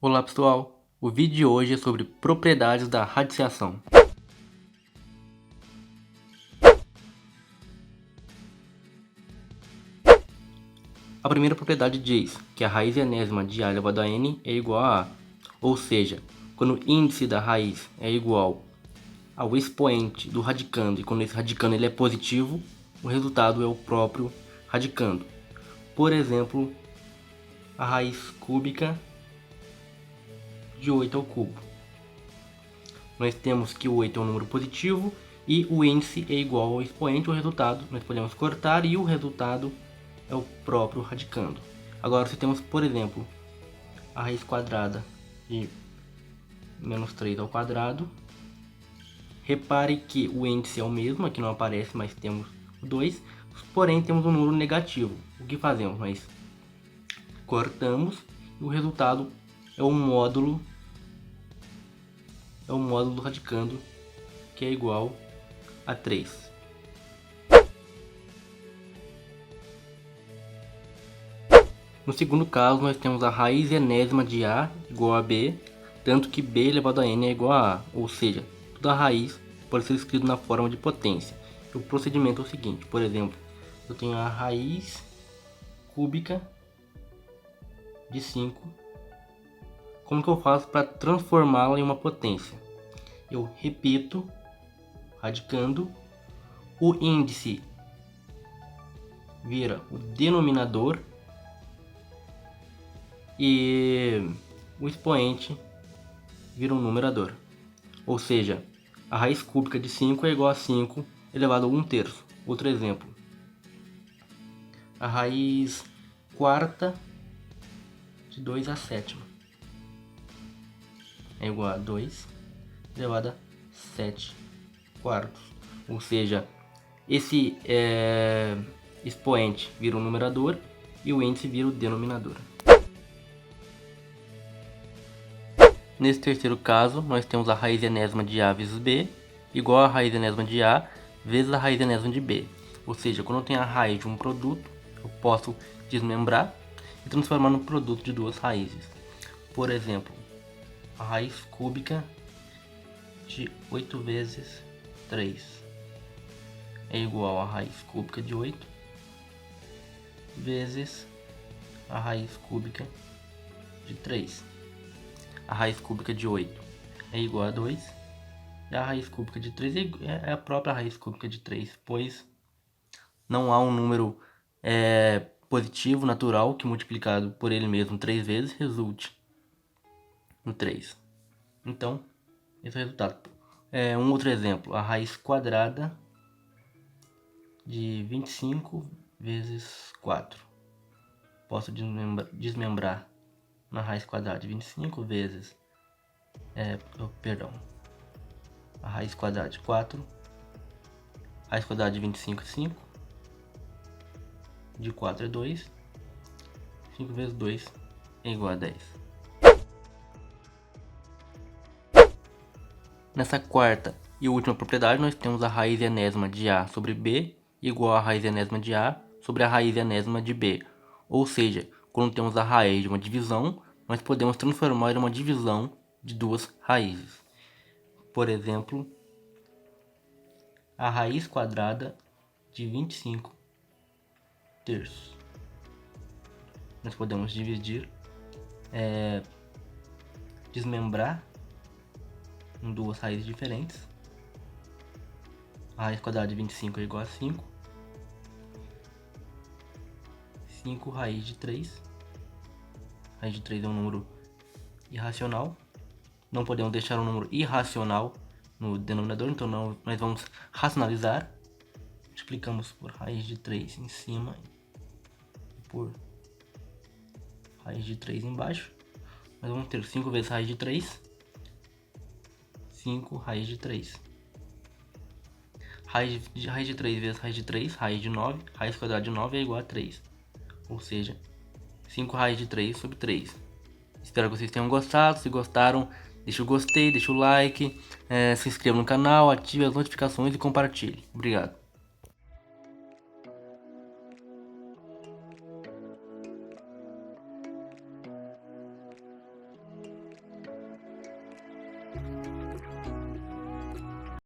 Olá pessoal, o vídeo de hoje é sobre propriedades da radiciação. A primeira propriedade diz que a raiz enésima de A elevado a N é igual a A, ou seja, quando o índice da raiz é igual ao expoente do radicando e quando esse radicando ele é positivo, o resultado é o próprio radicando. Por exemplo, a raiz cúbica de 8 ao cubo. Nós temos que o 8 é um número positivo e o índice é igual ao expoente, o resultado nós podemos cortar e o resultado é o próprio radicando. Agora se temos, por exemplo, a raiz quadrada de menos 3 ao quadrado, repare que o índice é o mesmo, aqui não aparece, mas temos o 2, porém temos um número negativo. O que fazemos? Nós cortamos e o resultado é o módulo do radicando, que é igual a 3. No segundo caso, nós temos a raiz enésima de A igual a B, tanto que B elevado a N é igual a A, ou seja, toda raiz pode ser escrita na forma de potência. O procedimento é o seguinte, por exemplo, eu tenho a raiz cúbica de 5. Como que eu faço para transformá-la em uma potência? Eu repito, radicando, o índice vira o denominador e o expoente vira um numerador. Ou seja, a raiz cúbica de 5 é igual a 5 elevado a 1/3. Outro exemplo, a raiz quarta de 2 à sétima é igual a 2 elevado a 7 quartos. Ou seja, esse expoente vira um numerador e o índice vira o denominador. Nesse terceiro caso, nós temos a raiz enésima de A vezes B igual a raiz enésima de A vezes a raiz enésima de B. Ou seja, quando eu tenho a raiz de um produto, eu posso desmembrar e transformar no produto de duas raízes. Por exemplo, a raiz cúbica de 8 vezes 3 é igual a raiz cúbica de 8 vezes a raiz cúbica de 3. A raiz cúbica de 8 é igual a 2 e a raiz cúbica de 3 é a própria raiz cúbica de 3, pois não há um número positivo natural que multiplicado por ele mesmo 3 vezes resulte no 3. Então, esse é o resultado. Um outro exemplo, a raiz quadrada de 25 vezes 4. Posso desmembrar na raiz quadrada de 25 vezes a raiz quadrada de 4, raiz quadrada de 25 é 5, de 4 é 2, 5 vezes 2 é igual a 10. Nessa quarta e última propriedade, nós temos a raiz enésima de A sobre B igual a raiz enésima de A sobre a raiz enésima de B. Ou seja, quando temos a raiz de uma divisão, nós podemos transformar em uma divisão de duas raízes. Por exemplo, a raiz quadrada de 25 terços. Nós podemos dividir, desmembrar em duas raízes diferentes. A raiz quadrada de 25 é igual a 5. 5 raiz de 3. Raiz de 3 é um número irracional. Não podemos deixar um número irracional no denominador, então nós vamos racionalizar. Multiplicamos por raiz de 3 em cima e por raiz de 3 embaixo. Nós vamos ter 5 vezes raiz de 3. 5 raiz de 3. Raiz de 3 vezes raiz de 3, raiz de 9. Raiz quadrada de 9 é igual a 3. Ou seja, 5 raiz de 3 sobre 3. Espero que vocês tenham gostado. Se gostaram, deixa o gostei, deixa o like, se inscreva no canal, ative as notificações e compartilhe. Obrigado.